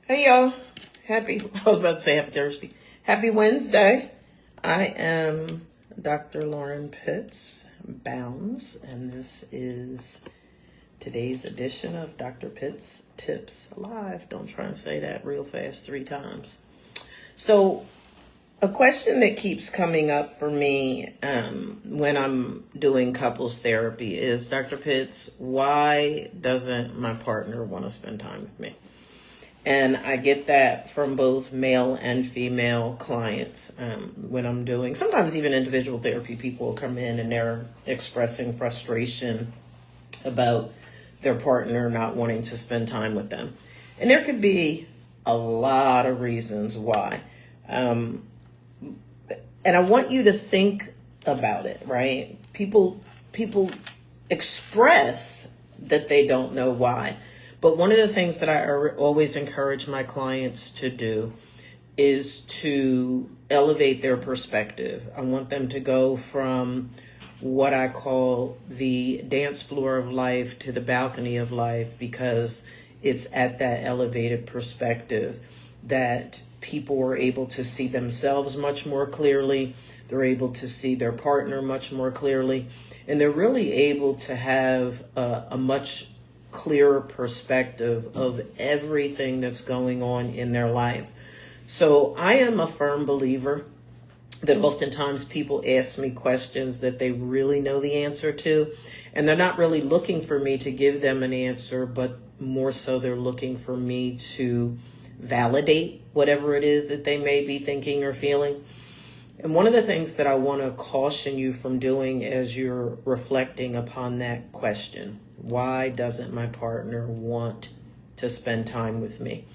Hey y'all, I was about to say happy Thursday. Happy Wednesday. I am Dr. Lauren Pitts Bounds, and this is today's edition of Dr. Pitts Tips Live. Don't try and say that real fast 3 times. So, a question that keeps coming up for me when I'm doing couples therapy is, Dr. Pitts, why doesn't my partner want to spend time with me? And I get that from both male and female clients when I'm doing, sometimes even individual therapy. People will come in and they're expressing frustration about their partner not wanting to spend time with them. And there could be a lot of reasons why. And I want you to think about it, right? People express that they don't know why. But one of the things that I always encourage my clients to do is to elevate their perspective. I want them to go from what I call the dance floor of life to the balcony of life, because it's at that elevated perspective that people are able to see themselves much more clearly. They're able to see their partner much more clearly, and they're really able to have a much clearer perspective of everything that's going on in their life. So I am a firm believer that oftentimes people ask me questions that they really know the answer to, and they're not really looking for me to give them an answer, but more so they're looking for me to validate whatever it is that they may be thinking or feeling. And one of the things that I want to caution you from doing as you're reflecting upon that question, why doesn't my partner want to spend time with me?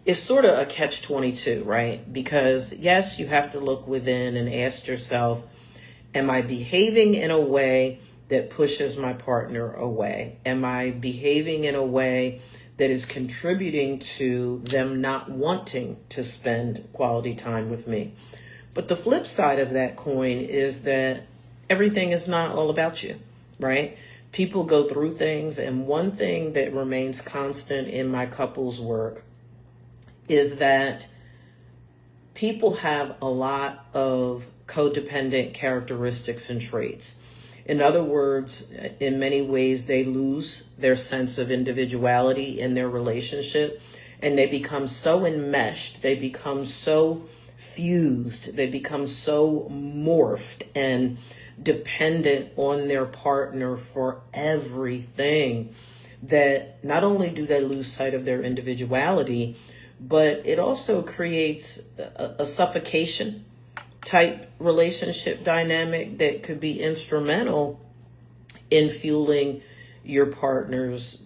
It's sort of a catch-22, right? Because yes, you have to look within and ask yourself, am I behaving in a way that pushes my partner away? Am I behaving in a way that is contributing to them not wanting to spend quality time with me? But the flip side of that coin is that everything is not all about you, right? People go through things, and one thing that remains constant in my couples work is that people have a lot of codependent characteristics and traits. In other words, in many ways, they lose their sense of individuality in their relationship, and they become so enmeshed, they become so fused, they become so morphed and dependent on their partner for everything that not only do they lose sight of their individuality, but it also creates a suffocation type relationship dynamic that could be instrumental in fueling your partner's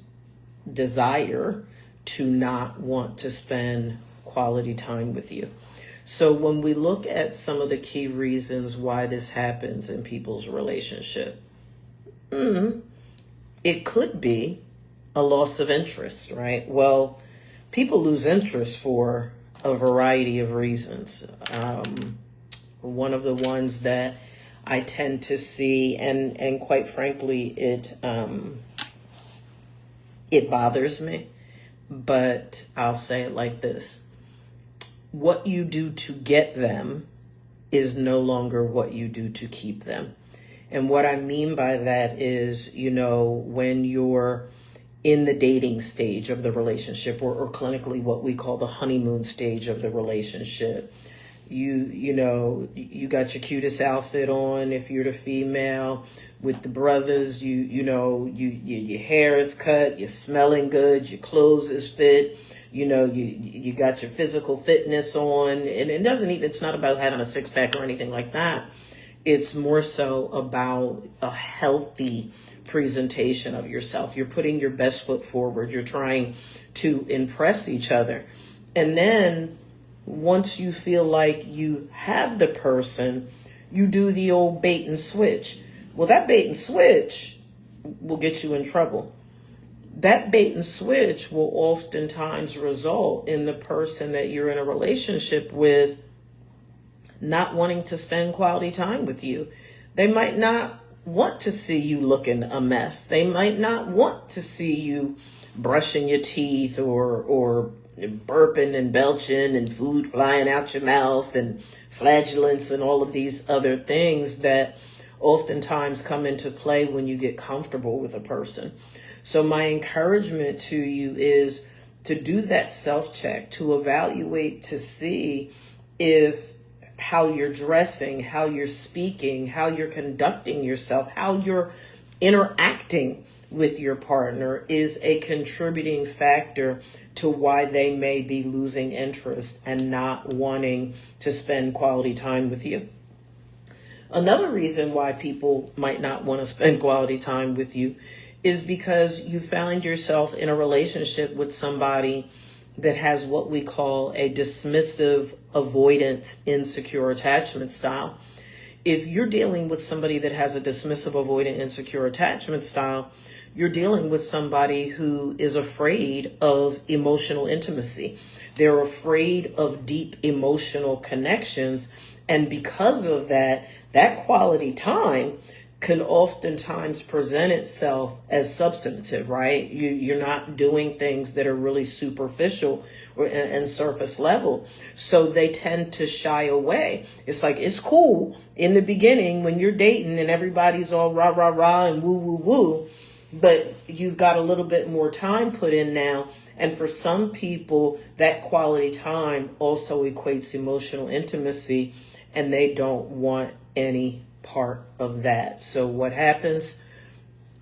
desire to not want to spend quality time with you. So when we look at some of the key reasons why this happens in people's relationship, it could be a loss of interest, right? Well, people lose interest for a variety of reasons. One of the ones that I tend to see, and quite frankly, it bothers me, but I'll say it like this. What you do to get them is no longer what you do to keep them. And what I mean by that is, when you're in the dating stage of the relationship, or clinically what we call the honeymoon stage of the relationship, you got your cutest outfit on if you're the female. With the brothers, your hair is cut, you're smelling good, your clothes is fit, you got your physical fitness on, and it's not about having a six-pack or anything like that. It's more so about a healthy presentation of yourself. You're putting your best foot forward. You're trying to impress each other. And then once you feel like you have the person, you do the old bait and switch. Well, that bait and switch will get you in trouble. That bait and switch will oftentimes result in the person that you're in a relationship with not wanting to spend quality time with you. They might not want to see you looking a mess. They might not want to see you brushing your teeth or burping and belching and food flying out your mouth and flatulence and all of these other things that oftentimes come into play when you get comfortable with a person. So my encouragement to you is to do that self-check, to evaluate, to see if how you're dressing, how you're speaking, how you're conducting yourself, how you're interacting with your partner is a contributing factor to why they may be losing interest and not wanting to spend quality time with you. Another reason why people might not want to spend quality time with you is because you find yourself in a relationship with somebody that has what we call a dismissive, avoidant, insecure attachment style. If you're dealing with somebody that has a dismissive, avoidant, insecure attachment style, you're dealing with somebody who is afraid of emotional intimacy. They're afraid of deep emotional connections. And because of that, that quality time can oftentimes present itself as substantive, right? You're not doing things that are really superficial and surface level. So they tend to shy away. It's like, it's cool in the beginning when you're dating and everybody's all rah, rah, rah and woo, woo, woo. But you've got a little bit more time put in now. And for some people, that quality time also equates emotional intimacy, and they don't want any part of that. So what happens?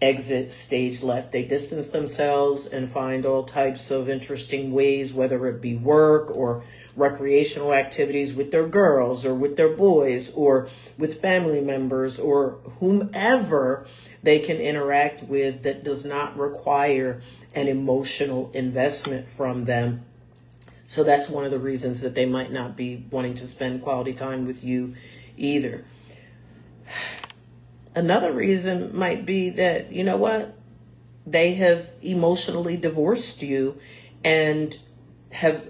Exit stage left. They distance themselves and find all types of interesting ways, whether it be work or recreational activities with their girls or with their boys or with family members or whomever they can interact with that does not require an emotional investment from them. So that's one of the reasons that they might not be wanting to spend quality time with you either. Another reason might be that, you know what, they have emotionally divorced you and have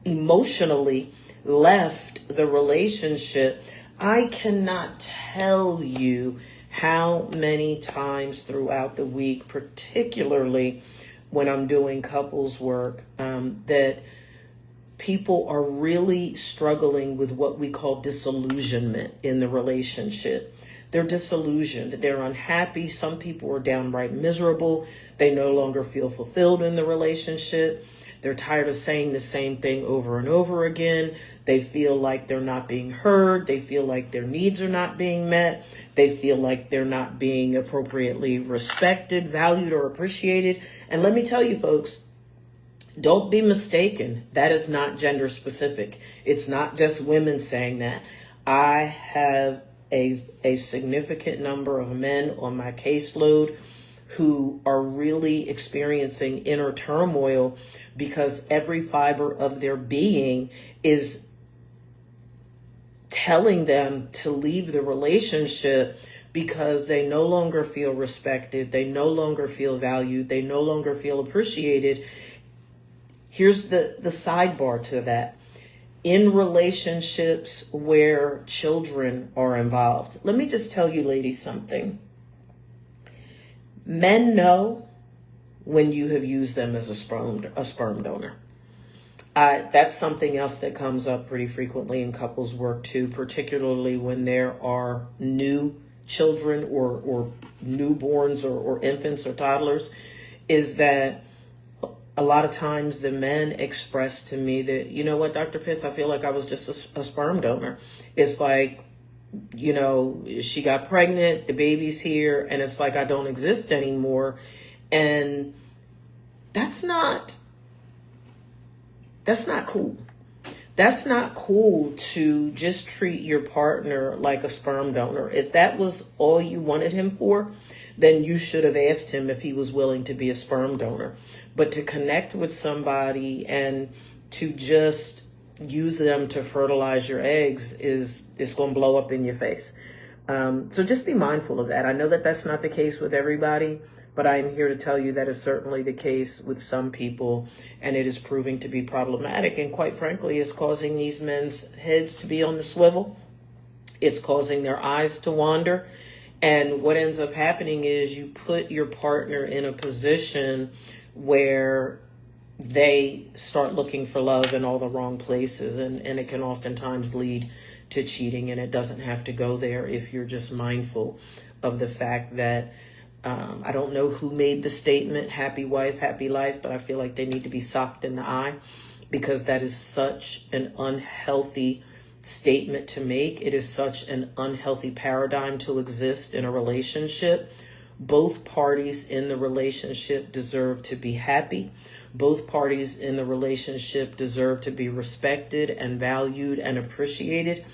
emotionally left the relationship. I cannot tell you how many times throughout the week, particularly when I'm doing couples work, that people are really struggling with what we call disillusionment in the relationship. They're disillusioned. They're unhappy. Some people are downright miserable. They no longer feel fulfilled in the relationship. They're tired of saying the same thing over and over again. They feel like they're not being heard. They feel like their needs are not being met. They feel like they're not being appropriately respected, valued, or appreciated. And let me tell you, folks, don't be mistaken. That is not gender specific. It's not just women saying that. I have a significant number of men on my caseload who are really experiencing inner turmoil because every fiber of their being is telling them to leave the relationship because they no longer feel respected, they no longer feel valued, they no longer feel appreciated. Here's the sidebar to that. In relationships where children are involved, let me just tell you ladies something. Men know when you have used them as a sperm donor. That's something else that comes up pretty frequently in couples work too, particularly when there are new children or newborns or infants or toddlers, is that a lot of times the men express to me that, you know what, Dr. Pitts, I feel like I was just a sperm donor. It's like, you know, she got pregnant, the baby's here, and it's like I don't exist anymore. And that's not cool. That's not cool to just treat your partner like a sperm donor. If that was all you wanted him for, then you should have asked him if he was willing to be a sperm donor. But to connect with somebody and to just use them to fertilize your eggs is going to blow up in your face. So just be mindful of that. I know that that's not the case with everybody, but I am here to tell you that is certainly the case with some people, and it is proving to be problematic. And quite frankly, it's causing these men's heads to be on the swivel. It's causing their eyes to wander. And what ends up happening is you put your partner in a position where they start looking for love in all the wrong places, and it can oftentimes lead to cheating, and it doesn't have to go there if you're just mindful of the fact that I don't know who made the statement, happy wife, happy life, but I feel like they need to be socked in the eye, because that is such an unhealthy statement to make. It is such an unhealthy paradigm to exist in a relationship. Both parties in the relationship deserve to be happy. Both parties in the relationship deserve to be respected and valued and appreciated.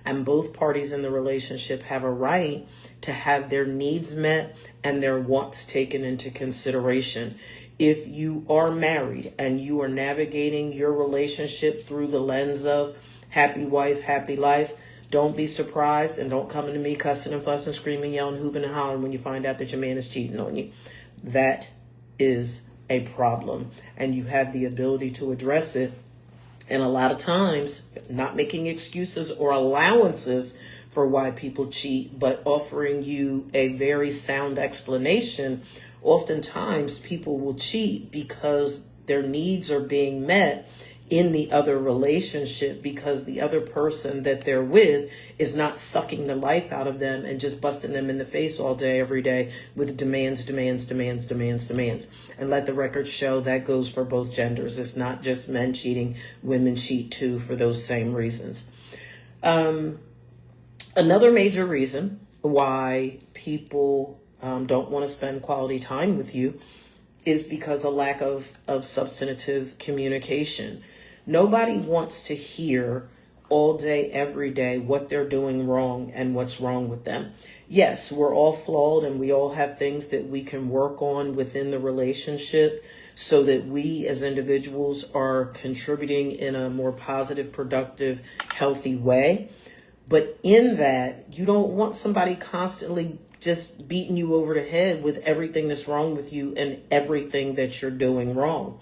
And both parties in the relationship have a right to have their needs met and their wants taken into consideration. If you are married and you are navigating your relationship through the lens of happy wife, happy life, don't be surprised, and don't come to me cussing and fussing, screaming, yelling, hooping and hollering when you find out that your man is cheating on you. That is a problem, and you have the ability to address it. And a lot of times, not making excuses or allowances for why people cheat, but offering you a very sound explanation. Oftentimes, people will cheat because their needs are being met in the other relationship, because the other person that they're with is not sucking the life out of them and just busting them in the face all day, every day with demands. And let the record show that goes for both genders. It's not just men cheating, women cheat too for those same reasons. Another major reason why people don't want to spend quality time with you is because of lack of substantive communication. Nobody wants to hear all day, every day, what they're doing wrong and what's wrong with them. Yes, we're all flawed and we all have things that we can work on within the relationship so that we as individuals are contributing in a more positive, productive, healthy way. But in that, you don't want somebody constantly just beating you over the head with everything that's wrong with you and everything that you're doing wrong.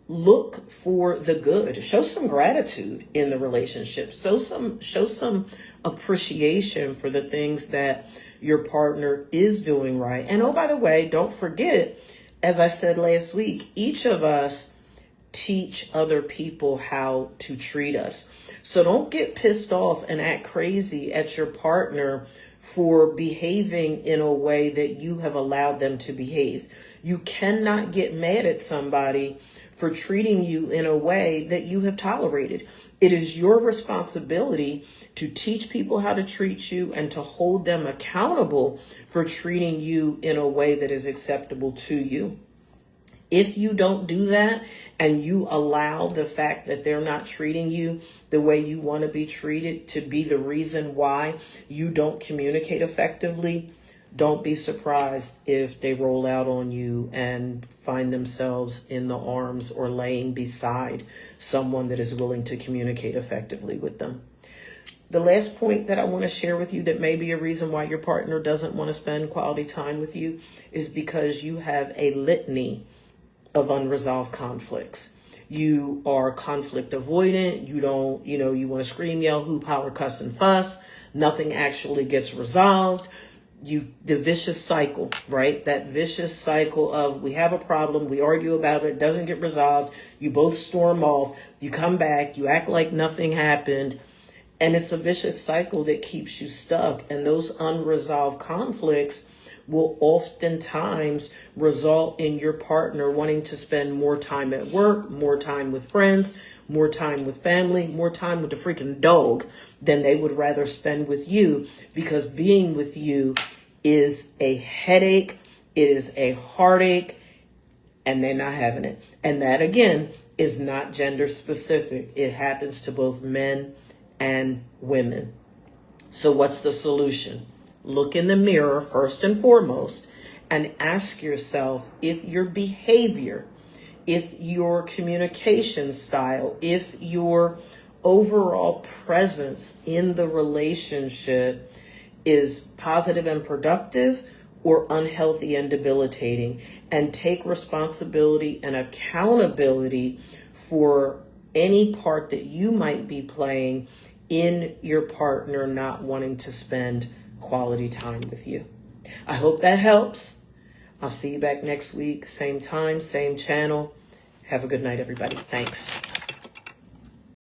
Look for the good. Show some gratitude in the relationship. Show some appreciation for the things that your partner is doing right. And oh, by the way, don't forget, as I said last week, each of us teach other people how to treat us. So don't get pissed off and act crazy at your partner for behaving in a way that you have allowed them to behave. You cannot get mad at somebody for treating you in a way that you have tolerated. It is your responsibility to teach people how to treat you and to hold them accountable for treating you in a way that is acceptable to you. If you don't do that and you allow the fact that they're not treating you the way you want to be treated to be the reason why you don't communicate effectively, don't be surprised if they roll out on you and find themselves in the arms or laying beside someone that is willing to communicate effectively with them. The last point that I want to share with you that may be a reason why your partner doesn't want to spend quality time with you is because you have a litany of unresolved conflicts. You are conflict avoidant. You don't, you want to scream, yell, hoop, holler, cuss, and fuss. Nothing actually gets resolved. The vicious cycle, right? That vicious cycle of we have a problem, we argue about it, doesn't get resolved. You both storm off, you come back, you act like nothing happened. And it's a vicious cycle that keeps you stuck. And those unresolved conflicts will oftentimes result in your partner wanting to spend more time at work, more time with friends, more time with family, more time with the freaking dog than they would rather spend with you, because being with you is a headache, it is a heartache, and they're not having it. And that, again, is not gender specific. It happens to both men and women. So what's the solution? Look in the mirror first and foremost and ask yourself if your behavior, if your communication style, if your overall presence in the relationship is positive and productive or unhealthy and debilitating, and take responsibility and accountability for any part that you might be playing in your partner not wanting to spend quality time with you. I hope that helps. I'll see you back next week. Same time, same channel. Have a good night, everybody. Thanks.